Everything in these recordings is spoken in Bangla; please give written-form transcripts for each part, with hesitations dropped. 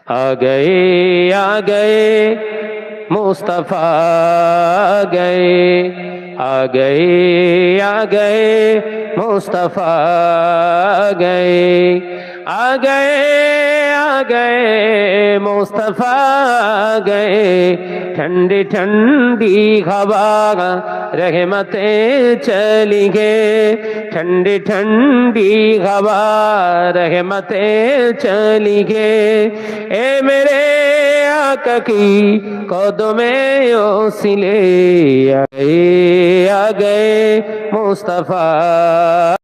आ गए मुस्तफा आ गए मुस्तफा आ गए मुस्तफा ठंडी ठंडी हवा रहमतें चली गए ठंडी ठंडी हवा रहमतें चली गए ए मेरे आका की कदमे ओसिले आ गए मुस्तफा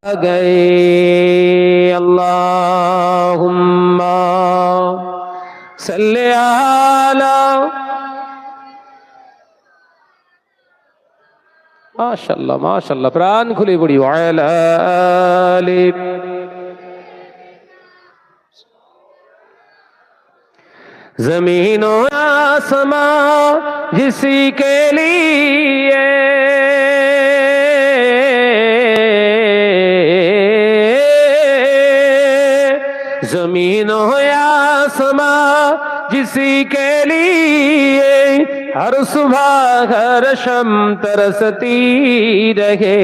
आ गए अल्लाहुम्मा सल्ले अला माशाअल्लाह माशाअल्लाह प्राण खुले बड़ी वाला आले ज़मीन और आसमां जिसी के लिए ज़मीन और आसमां जिसी के लिए हर सुबह हर शम तरसती रहे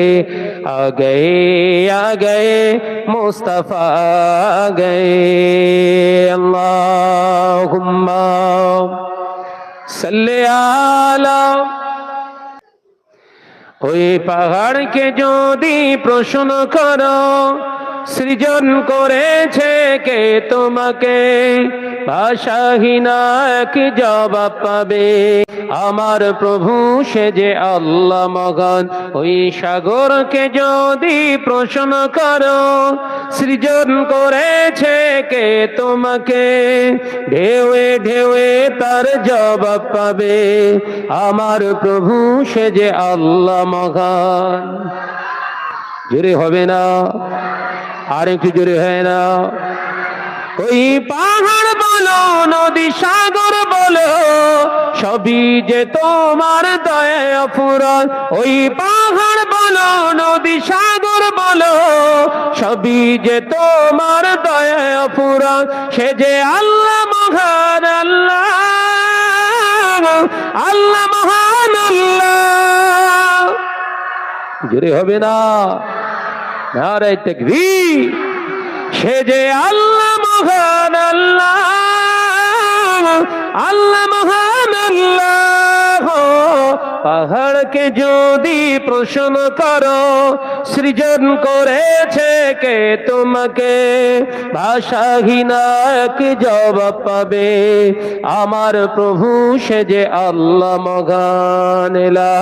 आ गए मुस्तफा आ गए अल्लाहुम्मा सल्ले आला ওই পাহাড়কে যদি প্রশ্ন করো সৃজন করেছে কে তোমাকে ভাষাহীন এক জবাব পাবে আমার প্রভু সে যে আল্লাহ মহান ওই সাগরকে যদি প্রশ্ন করো সৃজন করেছে কে তোমাকে ঢেউয়ে ঢেউয়ে তার জবাব পাবে আমার প্রভু সে যে আল্লাহ মহান জোরে হবে না আর একটু জোরে হয় না ওই পাহাড় বলো নদী সাগর বলো সবই যে তোমার দয়া ফুরান ওই পাহাড় বলো নদী সাগর বলো সবই যে তোমার দয়া ফুরান সে যে আল্লাহ মহান আল্লাহ আল্লাহ মহান আল্লাহ জোরে হবে না নারে তাকবীর সে যে আল্লাহ মহান আল্লাহ আল্লাহ মহান আল্লাহ পাহাড়কে যদি প্রশ্ন করো সৃজন করেছে কে তোমাকে ভাষাহীন এক জবাব পাবে আমার প্রভু সে যে আল্লাহ মহান লা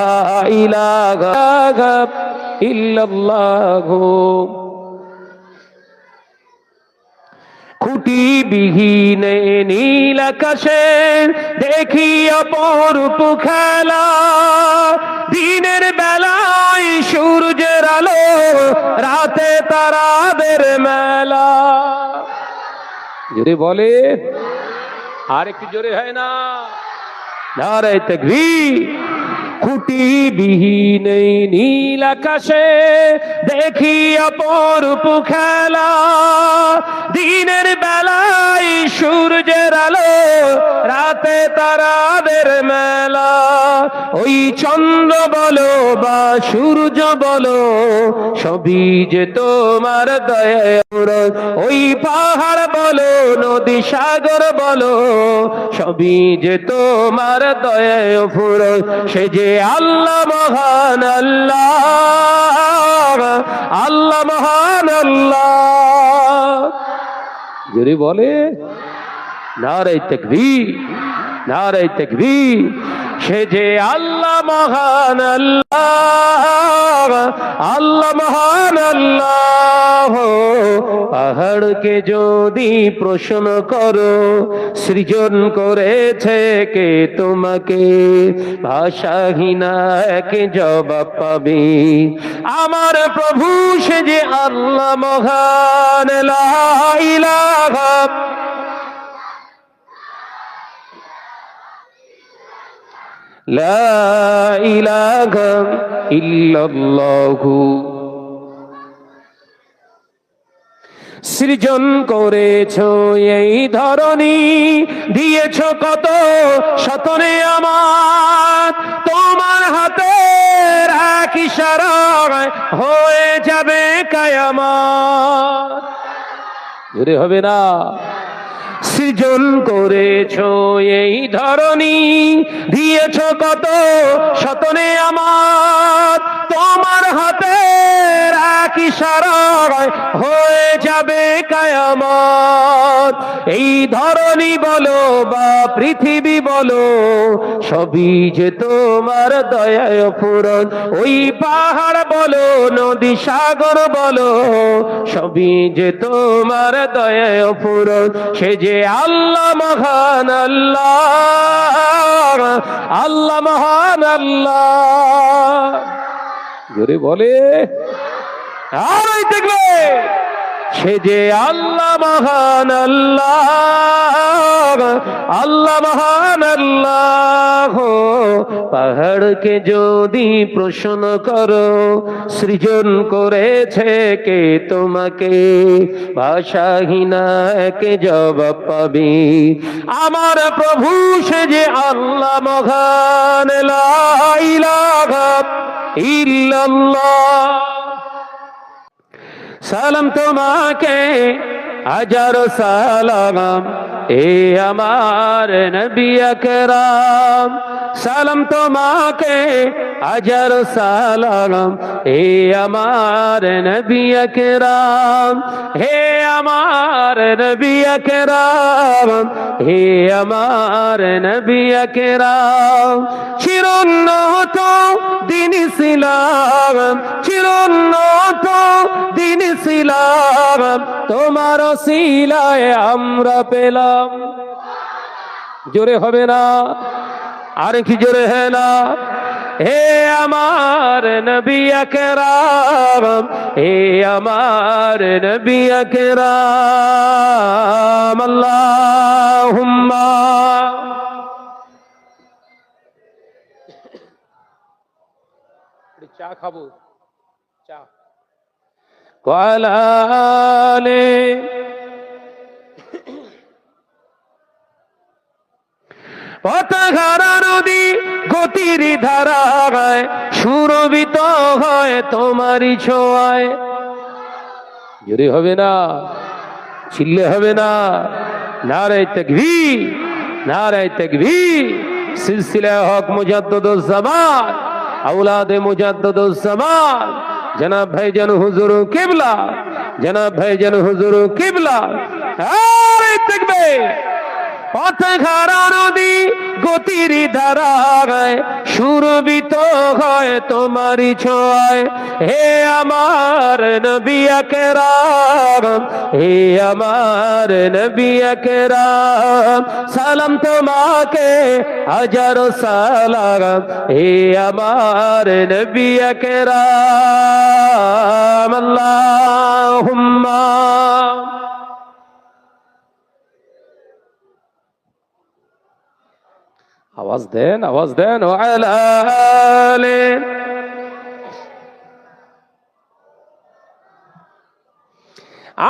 ইলাহা ইল্লাল্লাহু খুঁটি বিহীন নীল আকাশে দেখি অপরূপ খেলা দিনের বেলায় সূর্যের আলো রাতে তারাদের মেলা জোরে বলে আর একটু জোরে হয় না নারে তাকবীর খুঁটি বিহীন নীল আকাশে দেখি অপরূপ খেলা দিনের বেলায় সূর্যের আলো রাতে তারাদের মেলা ওই চন্দ্র বলো বা সূর্য বলো সবই যে তোমার দয়া ওই পাহাড় বলো নদী সাগর বলো সবই যে তোমার দয়া ফুরো সে যে আল্লাহ মহান আল্লাহ আল্লাহ মহান আল্লাহ জোরে বলে নারে তাকবীর নারে তাকবীর সে যে আল্লাহ মহান আল্লাহ আল্লাহ মহান আল্লাহ পাহাড়কে যদি প্রশ্ন করো সৃজন করেছে কে তোমাকে ভাষাহীন এক জবাব পাবে আমার প্রভু সে যে আল্লাহ মহান লা ইলাহা লা ইলাহা ইল্লাল্লাহু সৃজন করেছো এই ধরনী, দিয়েছো কত শতনে আমার, তোমার হাতের এক ইশারায় হয়ে যাবে কিয়ামত। জোরে হবে না? সৃজন করেছো এই ধরনী, দিয়েছো কত শতনে আমার, তোমার হাতের এক ইশারায় হয়ে যাবে কিয়ামত। এই ধরনী বলো বা পৃথিবী বলো, সবই যে তোমার দয়ায় পূরণ। ওই পাহাড় বলো, নদী সাগর বলো, সবই যে তোমার দয়ায় পূরণ। সে যে আল্লাহ মহান আল্লাহ, আল্লাহ মহান আল্লাহ। জোরে বলে আর দেখবে, সে যে আল্লাহ মহান আল্লাহ, আল্লাহ মহান আল্লাহ। পাহাড়কে যদি প্রশ্ন করো, সৃজন করেছে কে তোমাকে, ভাষাহীন এক জবাব পাবে, আমার প্রভু সে যে আল্লাহ মহান, লা ইলাহা ইল্লাল্লাহ। সালাম তোমাকে হাজারো সালাম, এ আমার নবী আকরাম। সালাম তোমাকে হাজারো সালাম, এ আমার নবী আকরাম। হে আমার নবী আকরাম, হে আমার নবী আকরাম। চিরোন্নত দিন ইসলাম, চিরোন্নত দিন ইসলাম, তোমার ওসিলায় আমরা পেলাম। জোরে হবে না? আর কি জোরে হয় না? হে আমার নবী আকরাম, হে আমার নবী আকরাম। আল্লাহুম্মা চা খাবো, চা ওয়ালালে। পথঘারা নদী গতির ধারায়, সুরভিত হয় তোমারই ছোঁয়ায়। জোরে হবে না? চিল্লে হবে না? নারায়ে তাকবীর, নারায়ে তাকবীর। সিলসিলা হক মুজাদ্দিদুজ জামান, औलादे मुजद्दिदुज ज़मान, जनाब भाईजान हुजूर किबला, जनाब भाईजान हुजूर किबला। नारे ताकबीर। পথঘারা নদী গতির ধারায়, সুরভিত হয় তোমারই ছোঁয়ায়। হে আমার নবী আকরাম, হে আমার নবী আকরাম। সালাম তোমাকে হাজারো সালাম, হে আমার নবী আকরাম। আল্লাহুম্মা आवाज देन, आवाज देन। ওয়ালালে।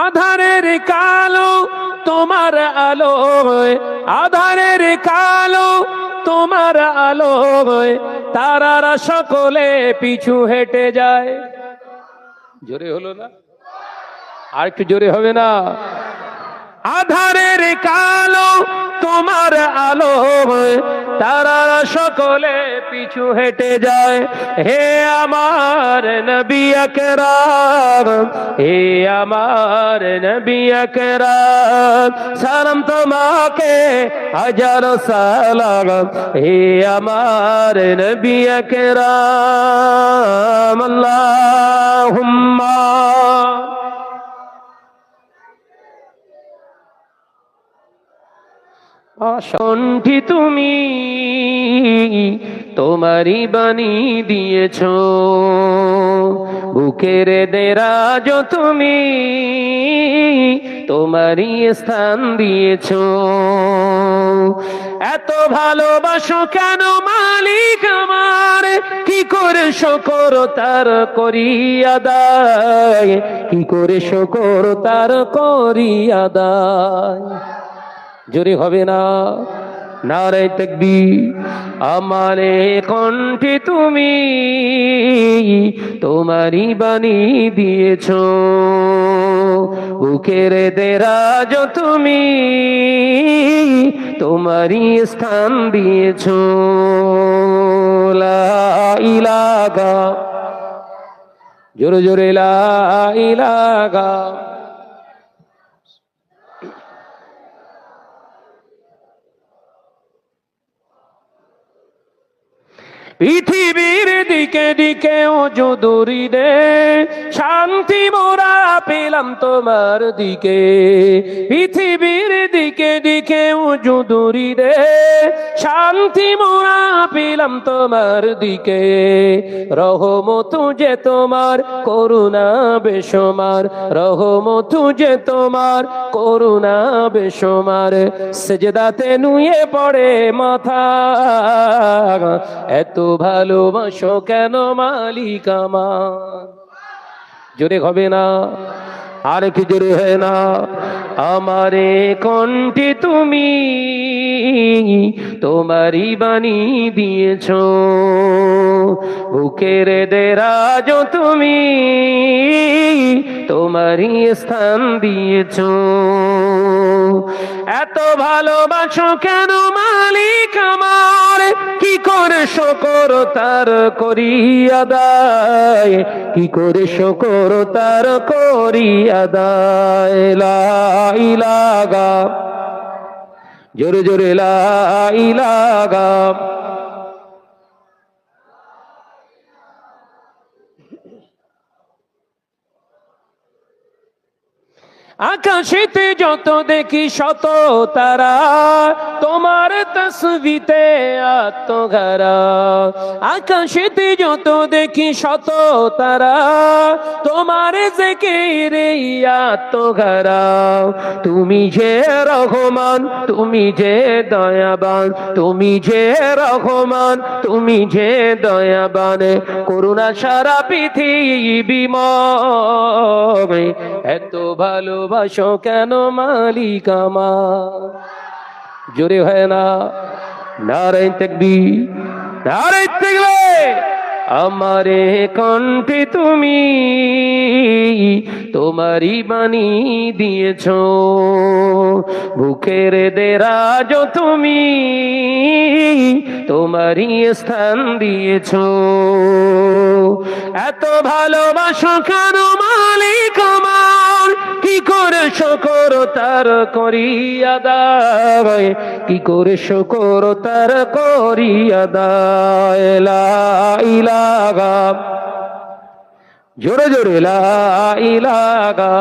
আধারের কালো তোমার আলোয়, আধারের কালো তোমার আলোয়, তারারা সকলে পিছু হেঁটে যায়। জোরে হলো না? আর একটু জোরে হবে না? আধারের কালো তোমার আলো, তারারা সকলে পিছু হেঁটে যায়। হে আমার নবী আকরাম, হে আমার নবী আকরাম। সালাম তোমাকে হাজারো সালাম, হে আমার নবী আকরাম। আল্লাহুম্মা কণ্ঠী তুমি তোমারই বাণী দিয়েছ, বুকের দেরাজ তুমি তোমারই স্থান দিয়েছ। এত ভালোবাসো কেন মালিক আমার, কি করে শুকর তার করি আদায়, কি করে শুকর তার করি আদায়। জোরে হবে না? নারে তাকবীর। আমারে কণ্ঠে তুমি তোমারই বাণী দিয়েছো, বুকের দেরাজ তুমি তোমারই স্থান দিয়েছো। লা ইলাহা, জোরে জোরে লা ইলাহা। পৃথিবীর দিকে দিকে ও যদুরি রে, শান্তি মোরা পেলাম তোমার দিকে। পৃথিবীর দিকে দিকে ও যদুরি রে, শান্তি মোরা পেলাম তোমার দিকে। রহমত যে তোমার, করুণা বেশমার, রহমত যে তোমার, করুণা বেশমার। সেজদাতে নুয়ে পড়ে মাথা, এত ভালোবাসো কেন মালিক আমার। জোরে হবে না? আর কি জোরে হয় না? আমারে কণ্ঠে তুমি তোমারই বাণী দিয়েছো, বুকের দেরাজ তুমি তোমারই স্থান দিয়েছো। এত ভালোবাসো কেন মালিক আমার, কি করে শুকর তার করি আদায়, কি করে শুকর তার করি আদায়। লা ইলাহা, জোরে জোরে লা ইলাহা। আকাশেতে যত দেখি শত তারা, তোমার তসবিতে আত্মঘারা। আকাশেতে যত দেখি শত তারা, তোমার জিকিরে আত্মঘারা। তুমি যে রহমান, তুমি যে দয়াবান, তুমি যে রহমান, তুমি যে দয়াবান। করুণা সারা পৃথিবীময়, এত ভালোবাসো কেন মালিক আমার। জোরে হয় না? নারে তাকবীর, নারে তাকবীর। আমারে কণ্ঠে তুমি তোমারই বাণী দিয়েছো, বুকের দেরাজ তুমি তোমারই স্থান দিয়েছো। এত ভালোবাসো কেন মালিক আমার, কি করে শুকর তার করি আদায়, কি করে শুকর তার করি আদায়। লা ইলাহা, জোরে জোরে লা ইলাহা।